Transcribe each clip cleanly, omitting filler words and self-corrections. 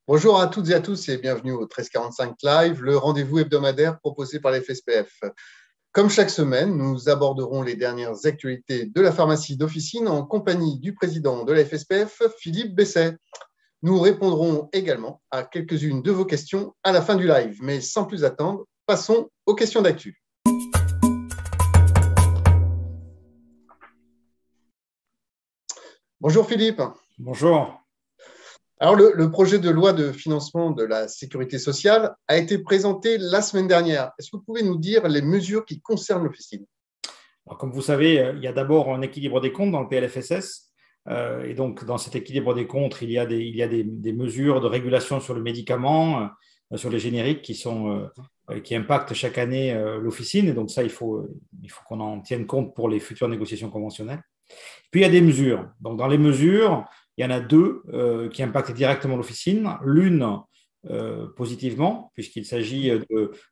Bonjour à toutes et à tous et bienvenue au 1345 Live, le rendez-vous hebdomadaire proposé par la FSPF. Comme chaque semaine, nous aborderons les dernières actualités de la pharmacie d'officine en compagnie du président de la FSPF, Philippe Besset. Nous répondrons également à quelques-unes de vos questions à la fin du live. Mais sans plus attendre, passons aux questions d'actu. Bonjour Philippe. Bonjour. Alors, le projet de loi de financement de la sécurité sociale a été présenté la semaine dernière. Est-ce que vous pouvez nous dire les mesures qui concernent l'officine ? Alors, comme vous savez, il y a d'abord un équilibre des comptes dans le PLFSS. Et donc, dans cet équilibre des comptes, il y a des mesures de régulation sur le médicament, sur les génériques qui impactent chaque année l'officine. Et donc, ça, il faut qu'on en tienne compte pour les futures négociations conventionnelles. Puis, il y a des mesures. Donc, dans les mesures, il y en a deux qui impactent directement l'officine. L'une positivement, puisqu'il s'agit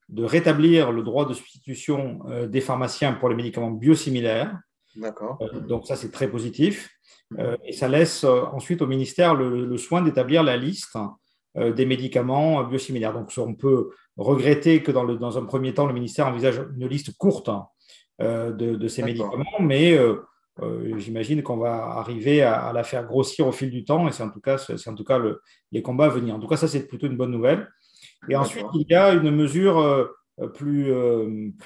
de rétablir le droit de substitution des pharmaciens pour les médicaments biosimilaires. D'accord. Donc ça, c'est très positif. Et ça laisse ensuite au ministère le soin d'établir la liste des médicaments biosimilaires. Donc on peut regretter que dans un premier temps, le ministère envisage une liste courte de ces médicaments, mais j'imagine qu'on va arriver à la faire grossir au fil du temps, et c'est en tout cas les combats à venir. En tout cas, ça, c'est plutôt une bonne nouvelle. Et ensuite, il y a une mesure plus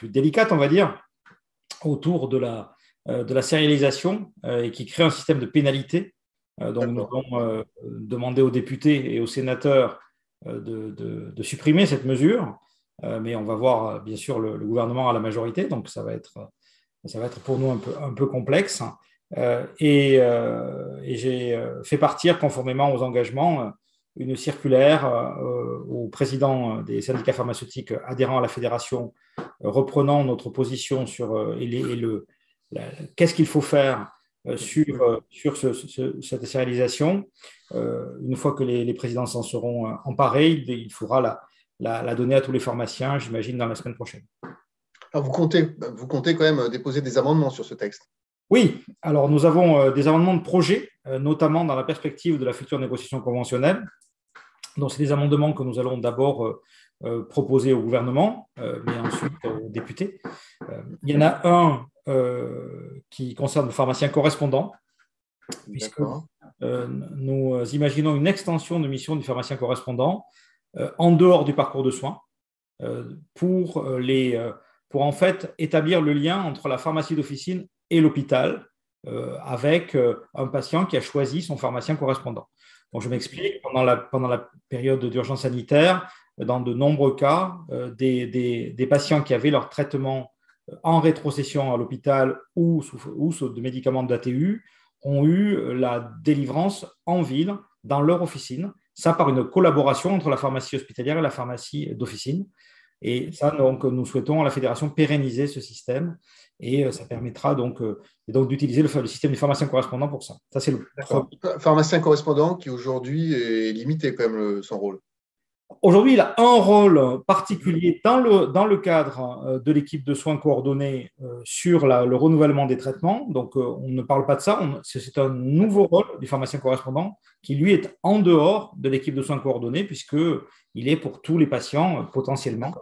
délicate, on va dire, autour de la sérialisation et qui crée un système de pénalité. Donc, nous allons demander aux députés et aux sénateurs de supprimer cette mesure, mais on va voir, bien sûr, le gouvernement à la majorité, donc ça va être pour nous un peu complexe. Et j'ai fait partir, conformément aux engagements, une circulaire au président des syndicats pharmaceutiques adhérents à la fédération, reprenant notre position sur qu'est-ce qu'il faut faire sur cette sérialisation. Une fois que les présidents s'en seront emparés, il faudra la donner à tous les pharmaciens, j'imagine, dans la semaine prochaine. Alors vous comptez quand même déposer des amendements sur ce texte ? Oui, alors nous avons des amendements de projet, notamment dans la perspective de la future négociation conventionnelle. Donc, c'est des amendements que nous allons d'abord proposer au gouvernement, mais ensuite aux députés. Il y en a un qui concerne le pharmacien correspondant, puisque nous imaginons une extension de mission du pharmacien correspondant en dehors du parcours de soins pour en fait établir le lien entre la pharmacie d'officine et l'hôpital avec un patient qui a choisi son pharmacien correspondant. Donc, je m'explique, pendant la période d'urgence sanitaire, dans de nombreux cas, des patients qui avaient leur traitement en rétrocession à l'hôpital ou sous de médicaments d'ATU ont eu la délivrance en ville, dans leur officine, ça par une collaboration entre la pharmacie hospitalière et la pharmacie d'officine. Et ça, donc, nous souhaitons à la fédération pérenniser ce système et ça permettra donc d'utiliser le système du pharmacien correspondant pour ça. Ça, c'est le premier. Pharmacien correspondant qui aujourd'hui est limité quand même son rôle. Aujourd'hui, il a un rôle particulier dans le cadre de l'équipe de soins coordonnés sur le renouvellement des traitements. Donc, on ne parle pas de ça. C'est un nouveau rôle du pharmacien correspondant qui, lui, est en dehors de l'équipe de soins coordonnés puisqu'il est pour tous les patients potentiellement,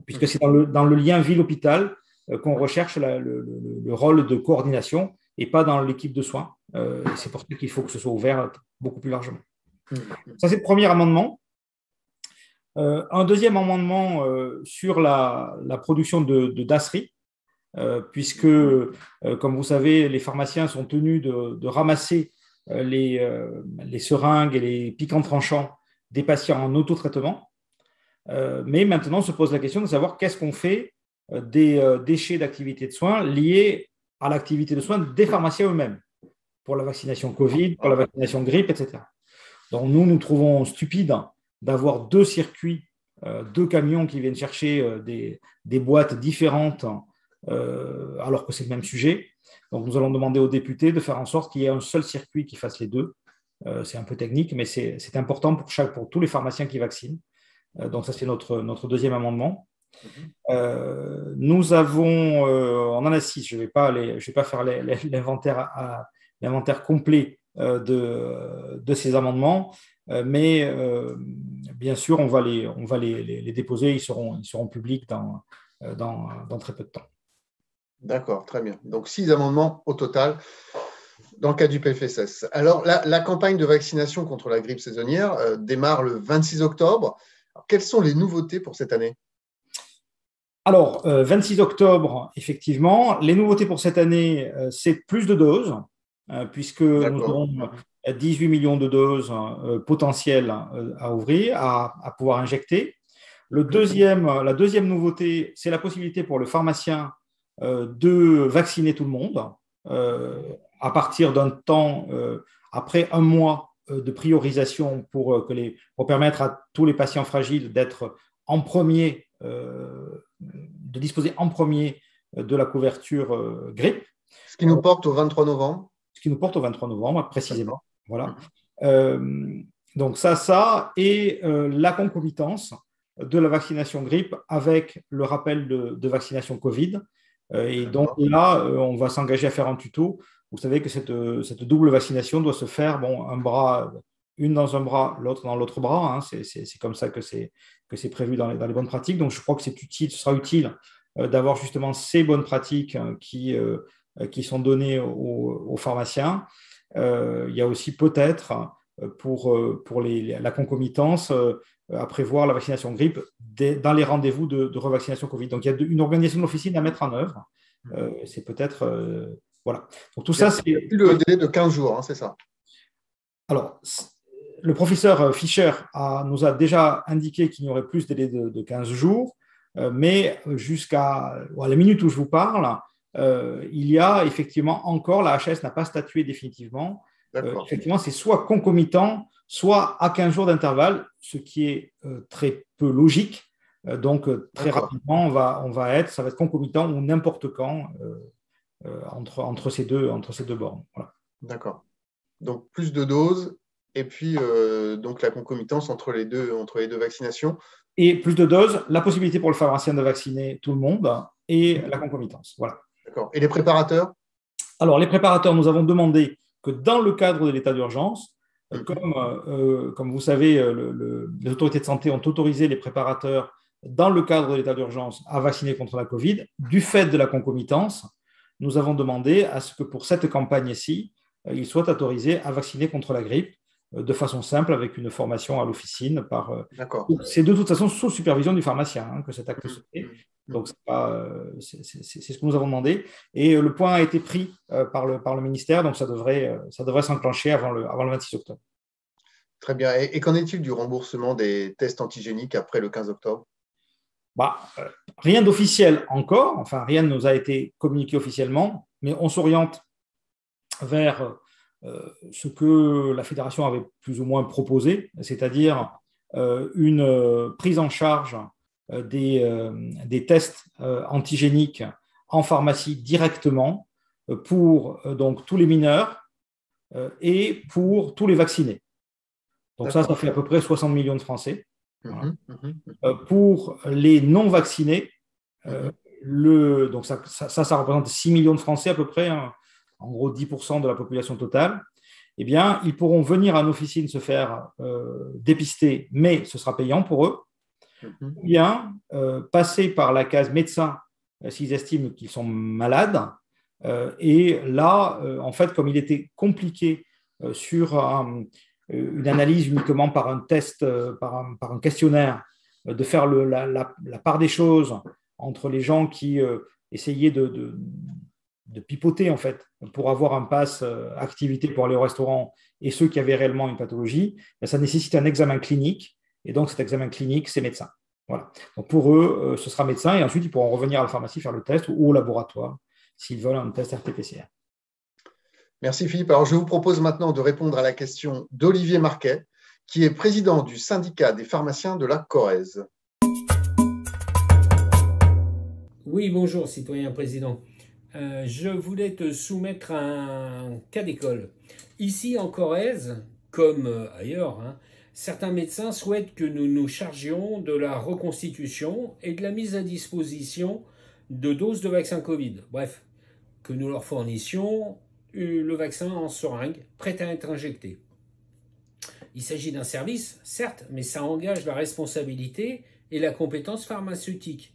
puisque c'est dans le lien ville-hôpital qu'on recherche le rôle de coordination et pas dans l'équipe de soins. C'est pour ça qu'il faut que ce soit ouvert beaucoup plus largement. Ça, c'est le premier amendement. Un deuxième amendement sur la production de DASRI, puisque, comme vous savez, les pharmaciens sont tenus de ramasser les seringues et les piquants tranchants des patients en autotraitement. Mais maintenant, se pose la question de savoir qu'est-ce qu'on fait des déchets d'activité de soins liés à l'activité de soins des pharmaciens eux-mêmes, pour la vaccination Covid, pour la vaccination grippe, etc. Donc, nous trouvons stupide d'avoir deux circuits, deux camions qui viennent chercher des boîtes différentes alors que c'est le même sujet. Donc, nous allons demander aux députés de faire en sorte qu'il y ait un seul circuit qui fasse les deux. C'est un peu technique, mais c'est important pour tous les pharmaciens qui vaccinent. Donc, ça, c'est notre deuxième amendement. Mhm. Nous avons, on en a 6, je ne vais pas faire l'inventaire complet de ces amendements, mais bien sûr, on va les déposer, ils seront publics dans très peu de temps. D'accord, très bien. Donc, 6 amendements au total dans le cas du PFSS. Alors, la campagne de vaccination contre la grippe saisonnière démarre le 26 octobre. Alors, quelles sont les nouveautés pour cette année? Alors, 26 octobre, effectivement. Les nouveautés pour cette année, c'est plus de doses, puisque nous D'accord. aurons 18 millions de doses potentielles à ouvrir, à pouvoir injecter. La deuxième nouveauté, c'est la possibilité pour le pharmacien de vacciner tout le monde euh, à partir d'un temps, après un mois de priorisation pour permettre à tous les patients fragiles d'être en premier, de disposer en premier de la couverture grippe, Ce qui nous porte au 23 novembre. ce qui nous porte au 23 novembre précisément. D'accord. Voilà. Mhm. Donc ça et la concomitance de la vaccination grippe avec le rappel de vaccination Covid. Et donc D'accord. là, on va s'engager à faire un tuto. Vous savez que cette double vaccination doit se faire, bon, un bras, une dans un bras, l'autre dans l'autre bras. Hein. C'est comme ça que c'est prévu dans les bonnes pratiques. Donc je crois que c'est utile, ce sera utile d'avoir justement ces bonnes pratiques qui sont données aux pharmaciens. Il y a aussi peut-être pour la concomitance à prévoir la vaccination grippe dans les rendez-vous de revaccination Covid. Donc, il y a une organisation de l'officine à mettre en œuvre. C'est peut-être. Voilà. Donc, tout Il n'y a, ça, il y a c'est. plus le délai de 15 jours, hein, c'est ça. Alors, le professeur Fischer nous a déjà indiqué qu'il n'y aurait plus de délai de 15 jours, mais jusqu'à la minute où je vous parle, il y a effectivement encore, la HS n'a pas statué définitivement. D'accord. Effectivement, c'est soit concomitant, soit à 15 jours d'intervalle, ce qui est très peu logique. Donc, très D'accord. rapidement, ça va être concomitant ou n'importe quand entre ces deux bornes. Voilà. D'accord. Donc, plus de doses et puis donc la concomitance entre les deux vaccinations. Et plus de doses, la possibilité pour le pharmacien de vacciner tout le monde et la concomitance. Voilà. D'accord. Et les préparateurs? Alors, les préparateurs, nous avons demandé que dans le cadre de l'état d'urgence, Mhm. comme vous savez, les autorités de santé ont autorisé les préparateurs, dans le cadre de l'état d'urgence, à vacciner contre la Covid. Du fait de la concomitance, nous avons demandé à ce que pour cette campagne-ci, ils soient autorisés à vacciner contre la grippe de façon simple avec une formation à l'officine. D'accord. C'est de toute façon sous supervision du pharmacien que cet acte se Mhm. fait. Mhm. Donc, Mhm. c'est ce que nous avons demandé. Et le point a été pris par le ministère, donc ça devrait s'enclencher avant le 26 octobre. Très bien. Et qu'en est-il du remboursement des tests antigéniques après le 15 octobre? Bah, rien d'officiel encore, enfin rien ne nous a été communiqué officiellement, mais on s'oriente vers ce que la fédération avait plus ou moins proposé, c'est-à-dire une prise en charge des tests antigéniques en pharmacie directement pour donc tous les mineurs et pour tous les vaccinés. Donc ça D'accord. fait à peu près 60 millions de Français. Voilà. Mhm. Mhm. Mhm. Pour les non vaccinés, Mhm. donc ça représente 6 millions de Français à peu près, hein, en gros 10% de la population totale. Eh bien, ils pourront venir à une officine se faire dépister, mais ce sera payant pour eux, Mhm. ou bien passer par la case médecin s'ils estiment qu'ils sont malades. Et là, en fait, comme il était compliqué sur une analyse uniquement par un test, par un questionnaire, de faire la part des choses entre les gens qui essayaient de pipoter en fait pour avoir un pass activité pour aller au restaurant et ceux qui avaient réellement une pathologie, ça nécessite un examen clinique et donc cet examen clinique, c'est médecin. Voilà. Donc pour eux, ce sera médecin et ensuite ils pourront revenir à la pharmacie faire le test ou au laboratoire s'ils veulent un test RT-PCR. Merci Philippe. Alors, je vous propose maintenant de répondre à la question d'Olivier Marquet, qui est président du syndicat des pharmaciens de la Corrèze. Oui, bonjour, citoyen président. Je voulais te soumettre un cas d'école. Ici en Corrèze, comme ailleurs, hein, certains médecins souhaitent que nous nous chargions de la reconstitution et de la mise à disposition de doses de vaccin Covid. Bref, que nous leur fournissions le vaccin en seringue, prêt à être injecté. Il s'agit d'un service, certes, mais ça engage la responsabilité et la compétence pharmaceutique.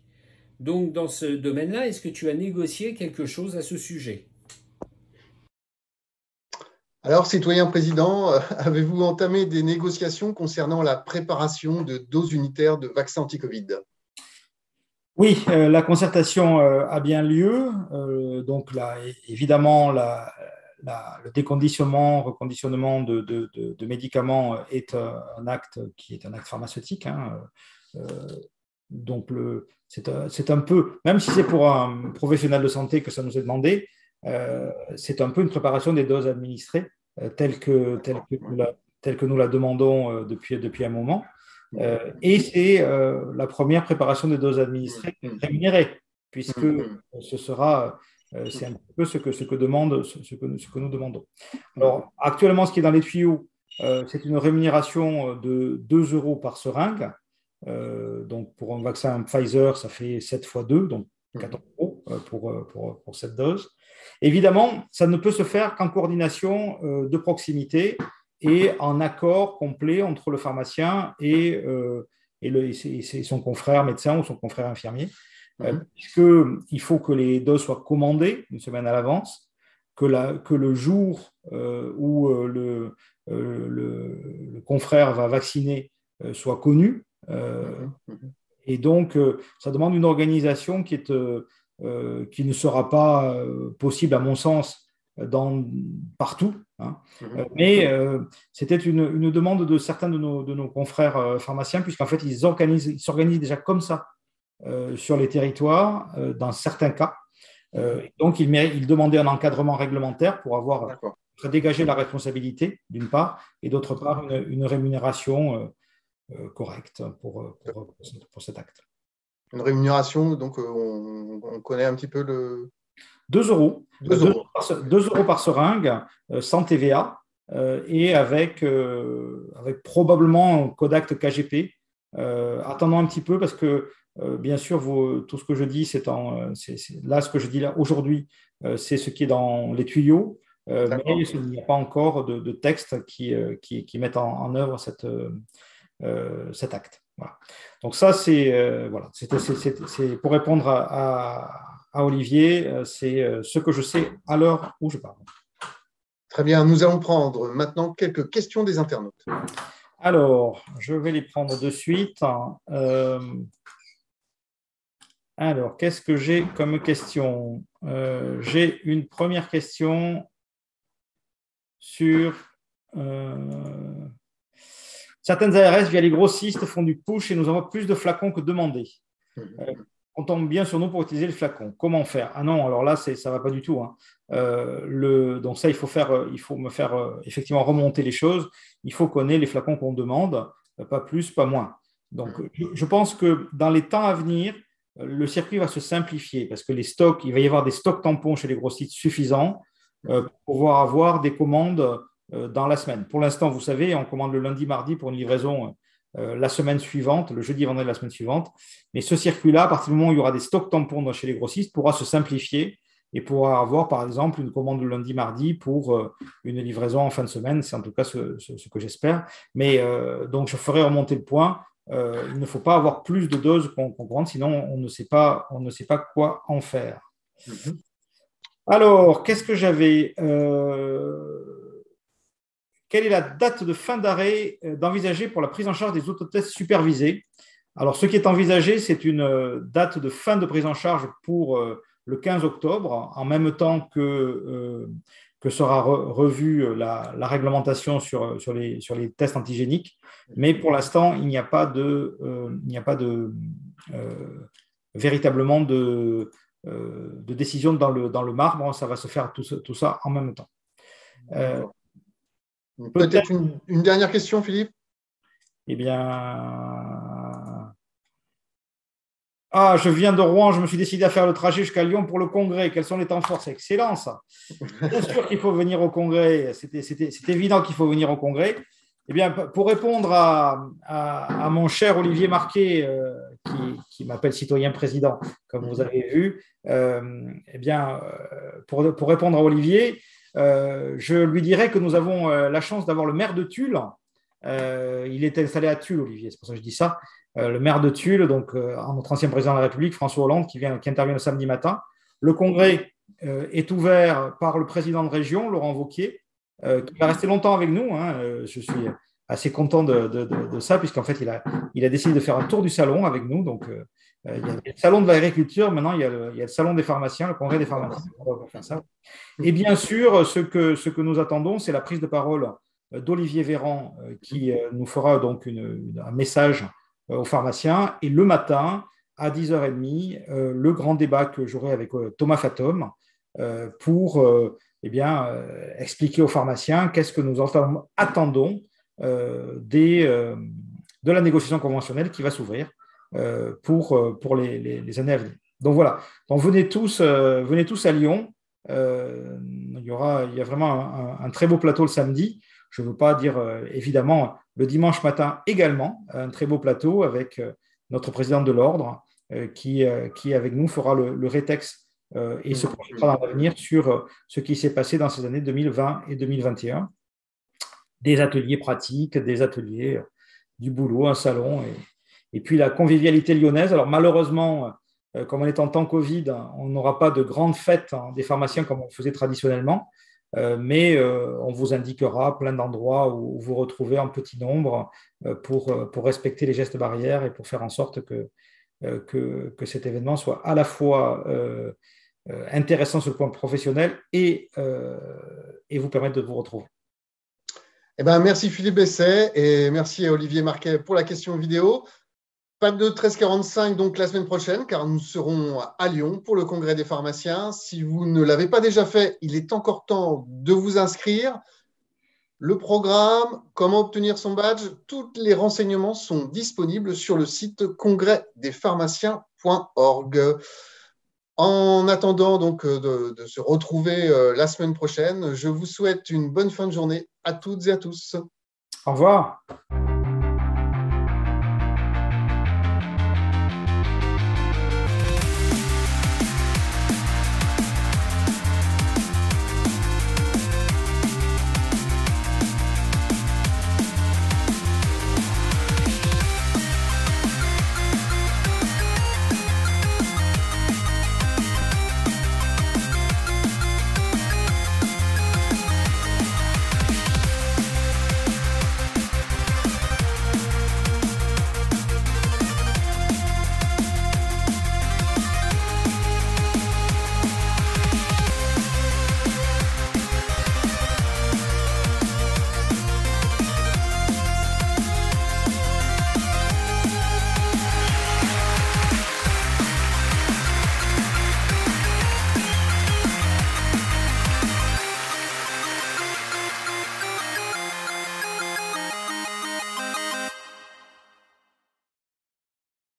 Donc, dans ce domaine-là, est-ce que tu as négocié quelque chose à ce sujet? Alors, citoyen président, avez-vous entamé des négociations concernant la préparation de doses unitaires de vaccins anti-Covid? Oui, la concertation a bien lieu. Donc, là, évidemment, le déconditionnement, reconditionnement de médicaments est un acte qui est un acte pharmaceutique. Hein. Donc, c'est un peu, même si c'est pour un professionnel de santé que ça nous est demandé, c'est un peu une préparation des doses administrées telle que nous la demandons depuis un moment. Et c'est la première préparation des doses administrées rémunérées, puisque ce sera, c'est un peu ce que nous demandons. Alors, actuellement, ce qui est dans les tuyaux, c'est une rémunération de 2 euros par seringue. Donc, pour un vaccin Pfizer, ça fait 7 fois 2, donc 14 euros pour cette dose. Évidemment, ça ne peut se faire qu'en coordination de proximité et en accord complet entre le pharmacien et son confrère médecin ou son confrère infirmier, puisqu'il faut que les doses soient commandées une semaine à l'avance, que le jour où le confrère va vacciner soit connu. Et donc, ça demande une organisation qui ne sera pas possible, à mon sens, partout. Hein. Mais c'était une demande de certains de nos confrères pharmaciens, puisqu'en fait, ils s'organisent déjà comme ça sur les territoires, dans certains cas. Donc, ils demandaient un encadrement réglementaire pour dégager la responsabilité, d'une part, et d'autre part, une rémunération correcte pour cet acte. Une rémunération, donc on connaît un petit peu le… 2 euros. 2 euros. 2 euros par seringue, sans TVA, et avec probablement un code acte KGP. Attendons un petit peu parce que, bien sûr, tout ce que je dis, là, ce que je dis là aujourd'hui, c'est ce qui est dans les tuyaux, mais il n'y a pas encore de texte qui mettent en œuvre cet acte. Voilà. Donc ça, c'est pour répondre à Olivier, c'est ce que je sais à l'heure où je parle. Très bien, nous allons prendre maintenant quelques questions des internautes. Alors, je vais les prendre de suite. Alors, qu'est-ce que j'ai comme question? J'ai une première question sur… certaines ARS, via les grossistes, font du push et nous envoient plus de flacons que demandé. On tombe bien sur nous pour utiliser le flacon. Comment faire? Ah non, alors là, ça ne va pas du tout. Hein. Donc ça, il faut me faire effectivement remonter les choses. Il faut qu'on ait les flacons qu'on demande, pas plus, pas moins. Donc, je pense que dans les temps à venir, le circuit va se simplifier parce que il va y avoir des stocks tampons chez les grossistes suffisants pour pouvoir avoir des commandes dans la semaine. Pour l'instant, vous savez, on commande le lundi, mardi pour une livraison la semaine suivante, le jeudi, vendredi de la semaine suivante. Mais ce circuit-là, à partir du moment où il y aura des stocks tampons chez les grossistes, pourra se simplifier et pourra avoir, par exemple, une commande le lundi, mardi pour une livraison en fin de semaine. C'est en tout cas ce que j'espère. Mais donc, je ferai remonter le point. Il ne faut pas avoir plus de doses qu'on commande, sinon on ne sait pas quoi en faire. Alors, qu'est-ce que j'avais quelle est la date de fin d'arrêt d'envisager pour la prise en charge des autotests supervisés? Alors, ce qui est envisagé, c'est une date de fin de prise en charge pour le 15 octobre, en même temps que sera revue la réglementation sur les tests antigéniques. Mais pour l'instant, il n'y a pas véritablement de décision dans le marbre. Ça va se faire tout ça en même temps. Peut-être une dernière question, Philippe? Eh bien… Ah, je viens de Rouen, je me suis décidé à faire le trajet jusqu'à Lyon pour le congrès. Quels sont les temps forts? C'est excellent, ça. Bien sûr qu'il faut venir au congrès. C'est évident qu'il faut venir au congrès. Eh bien, pour répondre à mon cher Olivier Marquet, qui m'appelle citoyen président, comme vous avez vu, eh bien, pour répondre à Olivier, je lui dirais que nous avons la chance d'avoir le maire de Tulle. Il est installé à Tulle, Olivier, c'est pour ça que je dis ça. Le maire de Tulle, donc notre ancien président de la République, François Hollande, qui intervient le samedi matin. Le congrès est ouvert par le président de région, Laurent Wauquiez, qui va rester longtemps avec nous. Je suis assez content de ça, puisqu'en fait, il a décidé de faire un tour du salon avec nous. Donc, il y a le salon de l'agriculture, maintenant, il y a le salon des pharmaciens, le congrès des pharmaciens. On va faire ça. Et bien sûr, ce que nous attendons, c'est la prise de parole d'Olivier Véran, qui nous fera donc un message aux pharmaciens. Et le matin, à 10h30, le grand débat que j'aurai avec Thomas Fathomme pour expliquer aux pharmaciens qu'est-ce que nous attendons de la négociation conventionnelle qui va s'ouvrir pour les années à venir. Donc voilà, donc venez tous à Lyon. Il y a vraiment un très beau plateau le samedi. Je ne veux pas dire, évidemment, le dimanche matin également, un très beau plateau avec notre présidente de l'Ordre qui, avec nous, fera le rétex et se projetera dans l'avenir sur ce qui s'est passé dans ces années 2020 et 2021. Des ateliers pratiques, des ateliers du boulot, un salon, et puis la convivialité lyonnaise. Alors malheureusement, comme on est en temps Covid, on n'aura pas de grandes fêtes des pharmaciens comme on faisait traditionnellement, mais on vous indiquera plein d'endroits où vous retrouvez en petit nombre pour respecter les gestes barrières et pour faire en sorte que cet événement soit à la fois intéressant sur le plan professionnel et vous permettre de vous retrouver. Eh ben, merci Philippe Besset et merci à Olivier Marquet pour la question vidéo. Pas de 13h45 donc la semaine prochaine, car nous serons à Lyon pour le congrès des pharmaciens. Si vous ne l'avez pas déjà fait, il est encore temps de vous inscrire. Le programme, comment obtenir son badge, tous les renseignements sont disponibles sur le site congrèsdespharmaciens.org. En attendant donc de se retrouver la semaine prochaine, je vous souhaite une bonne fin de journée à toutes et à tous. Au revoir.